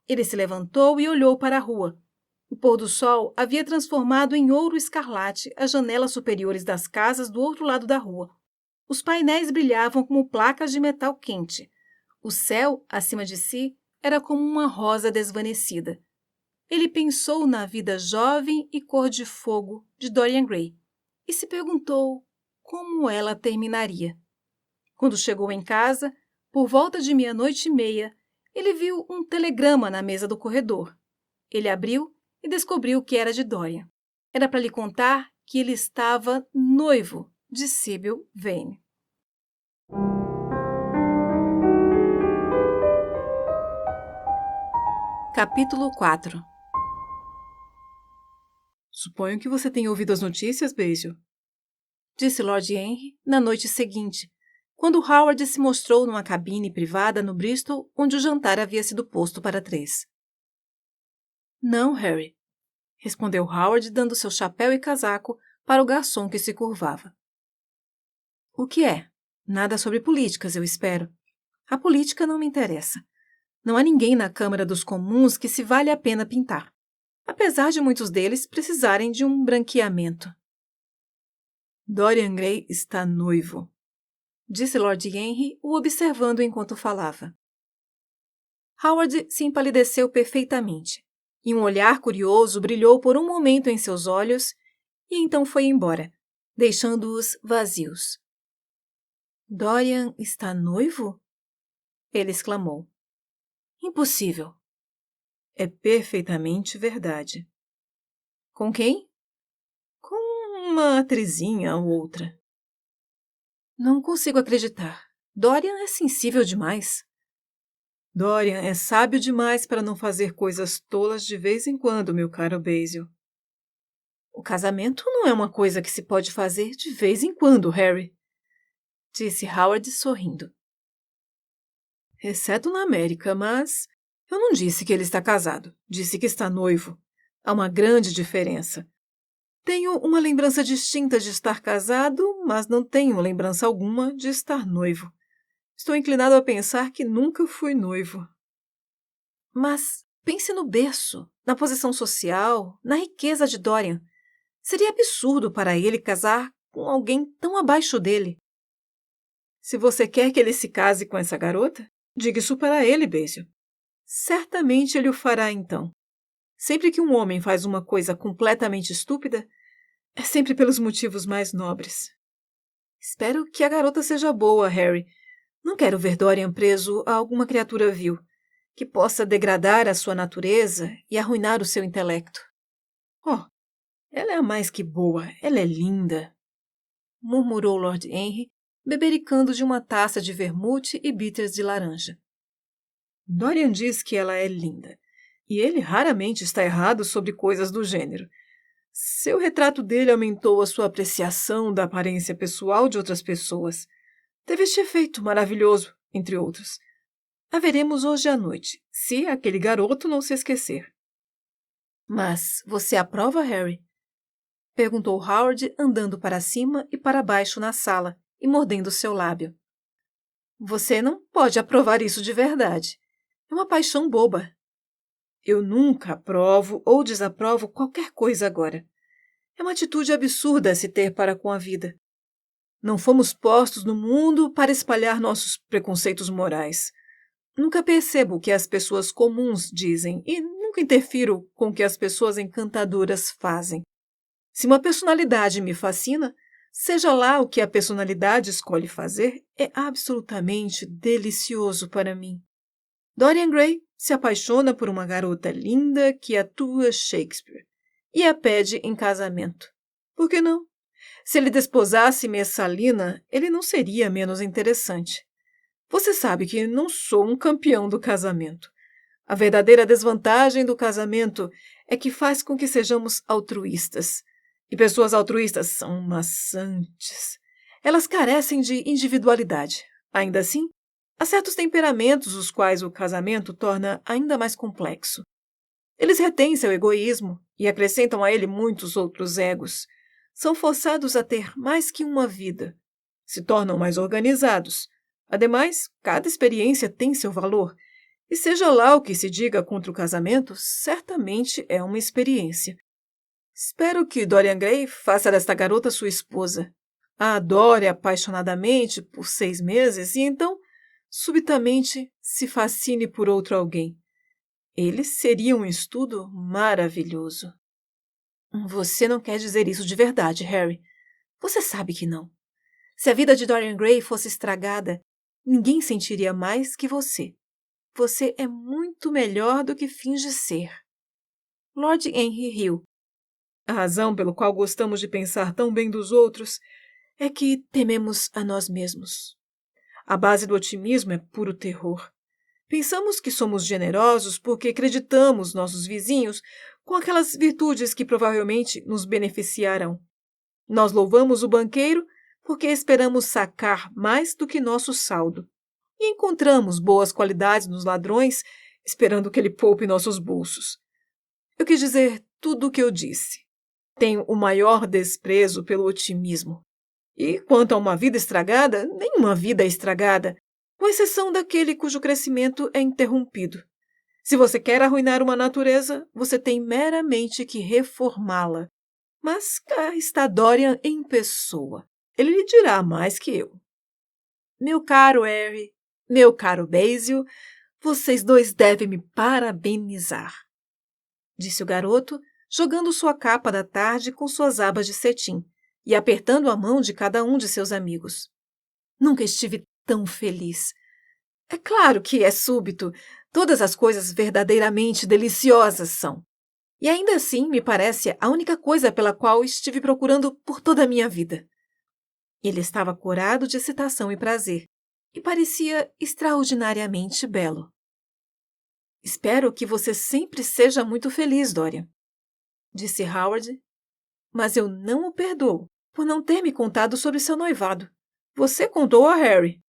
Speaker 1: Ele se levantou e olhou para a rua. O pôr do sol havia transformado em ouro escarlate as janelas superiores das casas do outro lado da rua. Os painéis brilhavam como placas de metal quente. O céu, acima de si, era como uma rosa desvanecida. Ele pensou na vida jovem e cor de fogo de Dorian Gray e se perguntou como ela terminaria. Quando chegou em casa, por volta de 00:30, ele viu um telegrama na mesa do corredor. Ele abriu e descobriu que era de Dorian. Era para lhe contar que ele estava noivo de Sybil Vane. Capítulo 4.
Speaker 2: Suponho que você tenha ouvido as notícias, Basil,
Speaker 1: disse Lord Henry na noite seguinte, quando Howard se mostrou numa cabine privada no Bristol, onde o jantar havia sido posto para 3. Não, Harry, respondeu Howard, dando seu chapéu e casaco para o garçom que se curvava. O que é? Nada sobre políticas, eu espero. A política não me interessa. Não há ninguém na Câmara dos Comuns que se vale a pena pintar, apesar de muitos deles precisarem de um branqueamento.
Speaker 2: Dorian Gray está noivo,
Speaker 1: disse Lord Henry, o observando enquanto falava. Howard se empalideceu perfeitamente, e um olhar curioso brilhou por um momento em seus olhos, e então foi embora, deixando-os vazios. Dorian está noivo? Ele exclamou. Impossível.
Speaker 2: É perfeitamente verdade.
Speaker 1: Com quem?
Speaker 2: Com uma atrizinha ou outra.
Speaker 1: Não consigo acreditar. Dorian é sensível demais.
Speaker 2: Dorian é sábio demais para não fazer coisas tolas de vez em quando, meu caro Basil.
Speaker 1: O casamento não é uma coisa que se pode fazer de vez em quando, Harry, disse Howard sorrindo.
Speaker 2: Exceto na América, mas eu não disse que ele está casado. Disse que está noivo. Há uma grande diferença. Tenho uma lembrança distinta de estar casado, mas não tenho lembrança alguma de estar noivo. Estou inclinado a pensar que nunca fui noivo.
Speaker 1: Mas pense no berço, na posição social, na riqueza de Dorian. Seria absurdo para ele casar com alguém tão abaixo dele.
Speaker 2: Se você quer que ele se case com essa garota, diga isso para ele, Basil. Certamente ele o fará então. Sempre que um homem faz uma coisa completamente estúpida, é sempre pelos motivos mais nobres. Espero que a garota seja boa, Harry. Não quero ver Dorian preso a alguma criatura vil, que possa degradar a sua natureza e arruinar o seu intelecto. Oh, ela é mais que boa, ela é linda, murmurou Lord Henry, bebericando de uma taça de vermute e bitters de laranja. Dorian diz que ela é linda, e ele raramente está errado sobre coisas do gênero. Seu retrato dele aumentou a sua apreciação da aparência pessoal de outras pessoas. Teve este efeito maravilhoso, entre outros. A veremos hoje à noite, se aquele garoto não se esquecer. Mas você aprova, Harry? Perguntou Howard, andando para cima e para baixo na sala e mordendo seu lábio. Você não pode aprovar isso de verdade. É uma paixão boba. Eu nunca aprovo ou desaprovo qualquer coisa agora. É uma atitude absurda a se ter para com a vida. Não fomos postos no mundo para espalhar nossos preconceitos morais. Nunca percebo o que as pessoas comuns dizem e nunca interfiro com o que as pessoas encantadoras fazem. Se uma personalidade me fascina, seja lá o que a personalidade escolhe fazer, é absolutamente delicioso para mim. Dorian Gray se apaixona por uma garota linda que atua Shakespeare e a pede em casamento. Por que não? Se ele desposasse Messalina, ele não seria menos interessante. Você sabe que não sou um campeão do casamento. A verdadeira desvantagem do casamento é que faz com que sejamos altruístas. E pessoas altruístas são maçantes. Elas carecem de individualidade. Ainda assim, há certos temperamentos os quais o casamento torna ainda mais complexo. Eles retêm seu egoísmo e acrescentam a ele muitos outros egos. São forçados a ter mais que uma vida. Se tornam mais organizados. Ademais, cada experiência tem seu valor. E seja lá o que se diga contra o casamento, certamente é uma experiência. Espero que Dorian Gray faça desta garota sua esposa. A adore apaixonadamente por 6 meses e então, subitamente, se fascine por outro alguém. Ele seria um estudo maravilhoso. Você não quer dizer isso de verdade, Harry. Você sabe que não. Se a vida de Dorian Gray fosse estragada, ninguém sentiria mais que você. Você é muito melhor do que finge ser. Lord Henry riu. A razão pelo qual gostamos de pensar tão bem dos outros é que tememos a nós mesmos. A base do otimismo é puro terror. Pensamos que somos generosos porque acreditamos nossos vizinhos com aquelas virtudes que provavelmente nos beneficiarão. Nós louvamos o banqueiro porque esperamos sacar mais do que nosso saldo. E encontramos boas qualidades nos ladrões, esperando que ele poupe nossos bolsos. Eu quis dizer tudo o que eu disse. Tenho o maior desprezo pelo otimismo. E quanto a uma vida estragada, nenhuma vida é estragada, com exceção daquele cujo crescimento é interrompido. Se você quer arruinar uma natureza, você tem meramente que reformá-la. Mas cá está Dorian em pessoa. Ele lhe dirá mais que eu. Meu caro Harry, meu caro Basil, vocês dois devem me parabenizar, disse o garoto, jogando sua capa da tarde com suas abas de cetim e apertando a mão de cada um de seus amigos. Nunca estive tão feliz. É claro que é súbito. Todas as coisas verdadeiramente deliciosas são. E ainda assim me parece a única coisa pela qual estive procurando por toda a minha vida. Ele estava corado de excitação e prazer, e parecia extraordinariamente belo. Espero que você sempre seja muito feliz, Dorian, disse Howard, mas eu não o perdoo por não ter me contado sobre seu noivado. Você contou a Harry.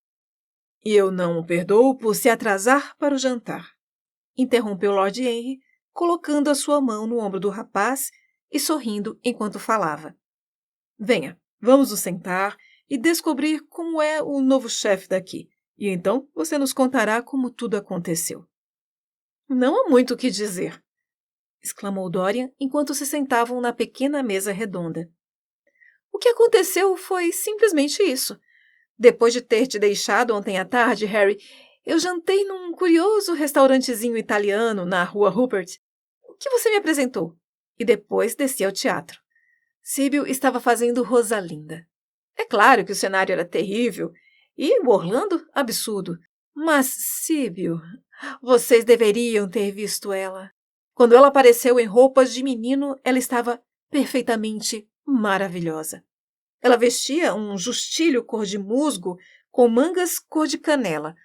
Speaker 2: E eu não o perdoo por se atrasar para o jantar, interrompeu Lord Henry, colocando a sua mão no ombro do rapaz e sorrindo enquanto falava. Venha, vamos nos sentar e descobrir como é o novo chefe daqui, e então você nos contará como tudo aconteceu. Não há muito o que dizer, exclamou Dorian enquanto se sentavam na pequena mesa redonda. O que aconteceu foi simplesmente isso. Depois de ter te deixado ontem à tarde, Harry, eu jantei num curioso restaurantezinho italiano na rua Rupert.
Speaker 1: que você me apresentou? E depois desci ao teatro. Síbil estava fazendo Rosalinda. É claro que o cenário era terrível e o Orlando absurdo. Mas, Síbil, vocês deveriam ter visto ela. Quando ela apareceu em roupas de menino, ela estava perfeitamente maravilhosa. Ela vestia um justilho cor de musgo com mangas cor de canela,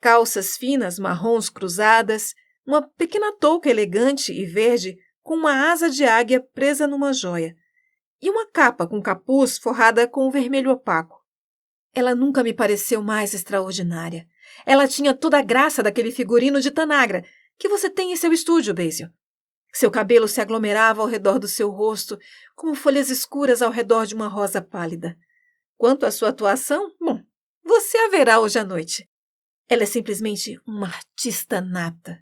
Speaker 1: calças finas marrons cruzadas, uma pequena touca elegante e verde com uma asa de águia presa numa joia, e uma capa com capuz forrada com vermelho opaco. Ela nunca me pareceu mais extraordinária. Ela tinha toda a graça daquele figurino de Tanagra que você tem em seu estúdio, Basil. Seu cabelo se aglomerava ao redor do seu rosto, como folhas escuras ao redor de uma rosa pálida. Quanto à sua atuação, bom, você a verá hoje à noite. Ela é simplesmente uma artista nata.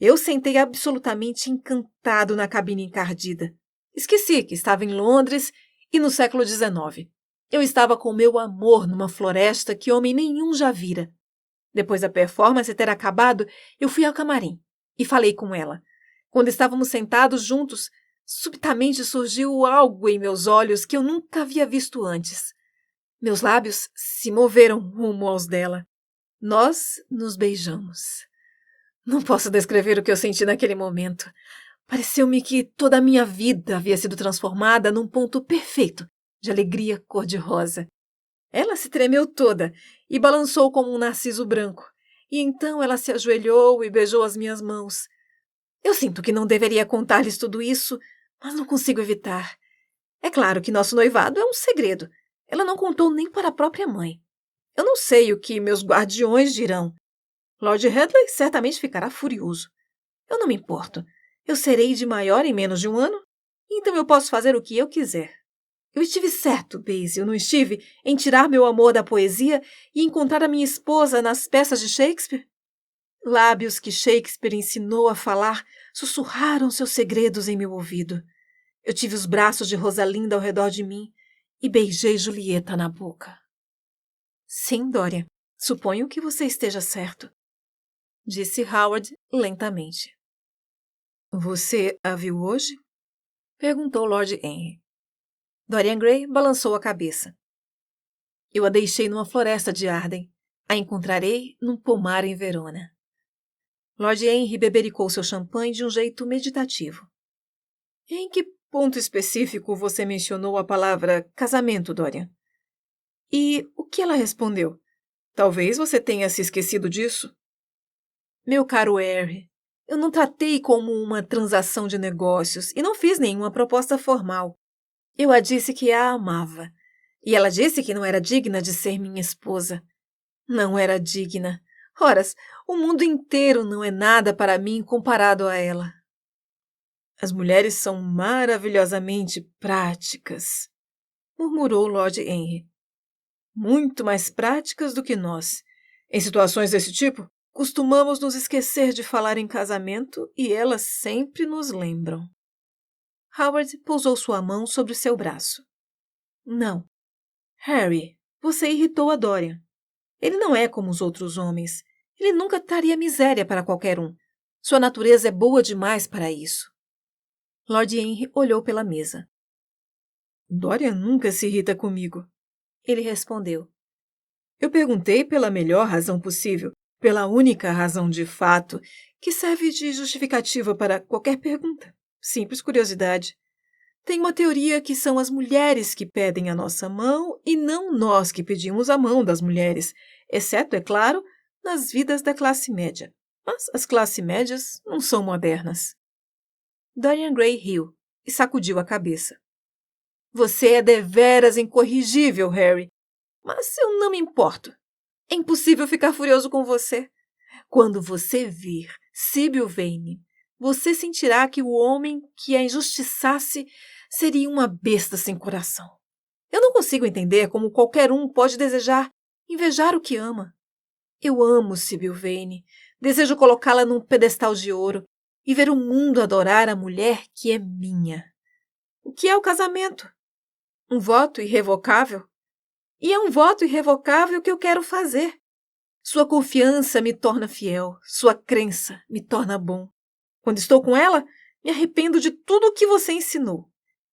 Speaker 1: Eu sentei absolutamente encantado na cabine encardida. Esqueci que estava em Londres e no século XIX. Eu estava com meu amor numa floresta que homem nenhum já vira. Depois da performance ter acabado, eu fui ao camarim e falei com ela. Quando estávamos sentados juntos, subitamente surgiu algo em meus olhos que eu nunca havia visto antes. Meus lábios se moveram rumo aos dela. Nós nos beijamos. Não posso descrever o que eu senti naquele momento. Pareceu-me que toda a minha vida havia sido transformada num ponto perfeito de alegria cor-de-rosa. Ela se tremeu toda e balançou como um narciso branco. E então ela se ajoelhou e beijou as minhas mãos. Eu sinto que não deveria contar-lhes tudo isso, mas não consigo evitar. É claro que nosso noivado é um segredo. Ela não contou nem para a própria mãe. Eu não sei o que meus guardiões dirão. Lord Headley certamente ficará furioso. Eu não me importo. Eu serei de maior em menos de um ano, então eu posso fazer o que eu quiser. Eu estive certo, Basil, não estive, em tirar meu amor da poesia e encontrar a minha esposa nas peças de Shakespeare? Lábios que Shakespeare ensinou a falar sussurraram seus segredos em meu ouvido. Eu tive os braços de Rosalinda ao redor de mim e beijei Julieta na boca. Sim, Dorian, suponho que você esteja certo, disse Howard lentamente. Você a viu hoje? Perguntou Lord Henry. Dorian Gray balançou a cabeça. Eu a deixei numa floresta de Arden. A encontrarei num pomar em Verona. Lord Henry bebericou seu champanhe de um jeito meditativo. Em que ponto específico você mencionou a palavra casamento, Dorian? E o que ela respondeu? Talvez você tenha se esquecido disso. Meu caro Harry, eu não tratei como uma transação de negócios e não fiz nenhuma proposta formal. Eu a disse que a amava. E ela disse que não era digna de ser minha esposa. Não era digna. Horas, o mundo inteiro não é nada para mim comparado a ela. As mulheres são maravilhosamente práticas, murmurou Lord Henry. Muito mais práticas do que nós. Em situações desse tipo, costumamos nos esquecer de falar em casamento e elas sempre nos lembram. Howard pousou sua mão sobre seu braço. Não. Harry, você irritou a Dorian. Ele não é como os outros homens. Ele nunca traria miséria para qualquer um. Sua natureza é boa demais para isso. Lord Henry olhou pela mesa. Dorian nunca se irrita comigo. Ele respondeu. Eu perguntei pela melhor razão possível, pela única razão de fato, que serve de justificativa para qualquer pergunta. Simples curiosidade. Tem uma teoria que são as mulheres que pedem a nossa mão e não nós que pedimos a mão das mulheres, exceto, é claro, nas vidas da classe média. Mas as classes médias não são modernas. Dorian Gray riu e sacudiu a cabeça. Você é deveras incorrigível, Harry, mas eu não me importo. É impossível ficar furioso com você. Quando você vir Sybil Vane, você sentirá que o homem que a injustiçasse seria uma besta sem coração. Eu não consigo entender como qualquer um pode desejar invejar o que ama. Eu amo Sybil Vane, desejo colocá-la num pedestal de ouro e ver o mundo adorar a mulher que é minha. O que é o casamento? Um voto irrevocável? E é um voto irrevocável que eu quero fazer. Sua confiança me torna fiel, sua crença me torna bom. Quando estou com ela, Me arrependo de tudo o que você ensinou.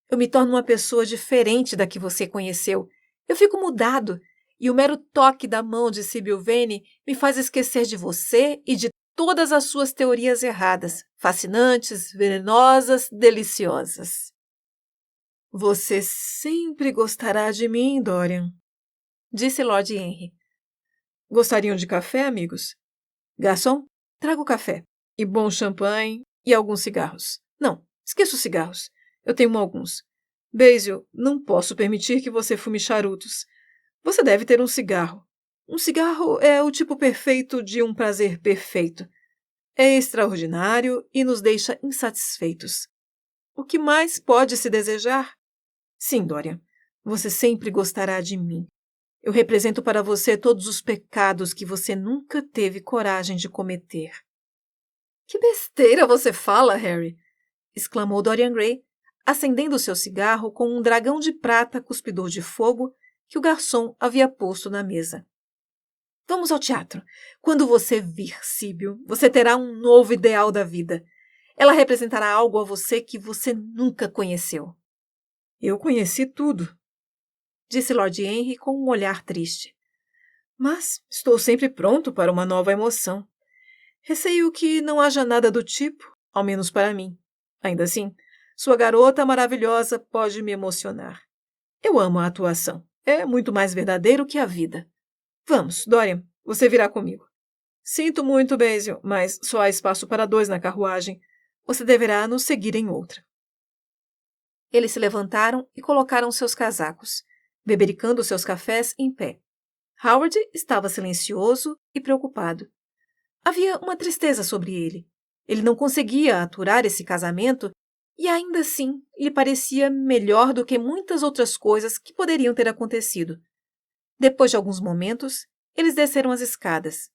Speaker 1: Eu me torno uma pessoa diferente da que você conheceu. Eu fico mudado, e o mero toque da mão de Sybil Vane me faz esquecer de você e de todas as suas teorias erradas, fascinantes, venenosas, deliciosas.
Speaker 2: Você sempre gostará de mim, Dorian,
Speaker 1: disse Lord Henry.
Speaker 2: Gostariam de café, amigos? Garçom, traga o café, e bom champanhe e alguns cigarros. Não, esqueça os cigarros. Eu tenho alguns. Basil, não posso permitir que você fume charutos. Você deve ter um cigarro. Um cigarro é o tipo perfeito de um prazer perfeito. É extraordinário e nos deixa insatisfeitos. O que mais pode se desejar? Sim, Dorian, você sempre gostará de mim. Eu represento para você todos os pecados que você nunca teve coragem de cometer.
Speaker 1: Que besteira você fala, Harry! Exclamou Dorian Gray, acendendo seu cigarro com um dragão de prata cuspidor de fogo que o garçom havia posto na mesa. Vamos ao teatro. Quando você vir Sybil, você terá um novo ideal da vida. Ela representará algo a você que você nunca conheceu.
Speaker 2: Eu conheci tudo,
Speaker 1: disse Lord Henry com um olhar triste.
Speaker 2: Mas estou sempre pronto para uma nova emoção. Receio que não haja nada do tipo, ao menos para mim. Ainda assim, sua garota maravilhosa pode me emocionar. Eu amo a atuação. É muito mais verdadeiro que a vida. Vamos, Dorian, você virá comigo. Sinto muito, Basil, mas só há espaço para 2 na carruagem. Você deverá nos seguir em outra.
Speaker 1: Eles se levantaram e colocaram seus casacos, bebericando seus cafés em pé. Howard estava silencioso e preocupado. Havia uma tristeza sobre ele. Ele não conseguia aturar esse casamento e ainda assim lhe parecia melhor do que muitas outras coisas que poderiam ter acontecido. Depois de alguns momentos, eles desceram as escadas.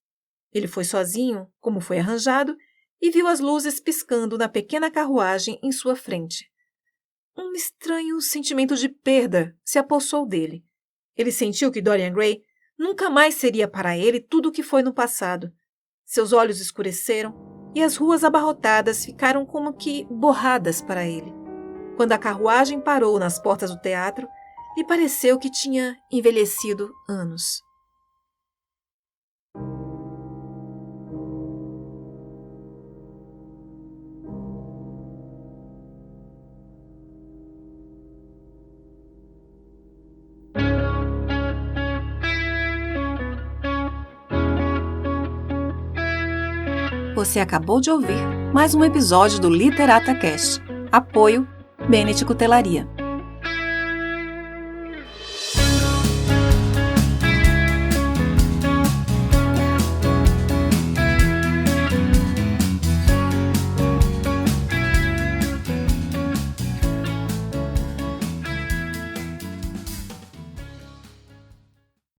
Speaker 1: Ele foi sozinho, como foi arranjado, e viu as luzes piscando na pequena carruagem em sua frente. Um estranho sentimento de perda se apossou dele. Ele sentiu que Dorian Gray nunca mais seria para ele tudo o que foi no passado. Seus olhos escureceram e as ruas abarrotadas ficaram como que borradas para ele. Quando a carruagem parou nas portas do teatro, lhe pareceu que tinha envelhecido anos. Você acabou de ouvir mais um episódio do Literata Cast. Apoio Bennett Cutelaria.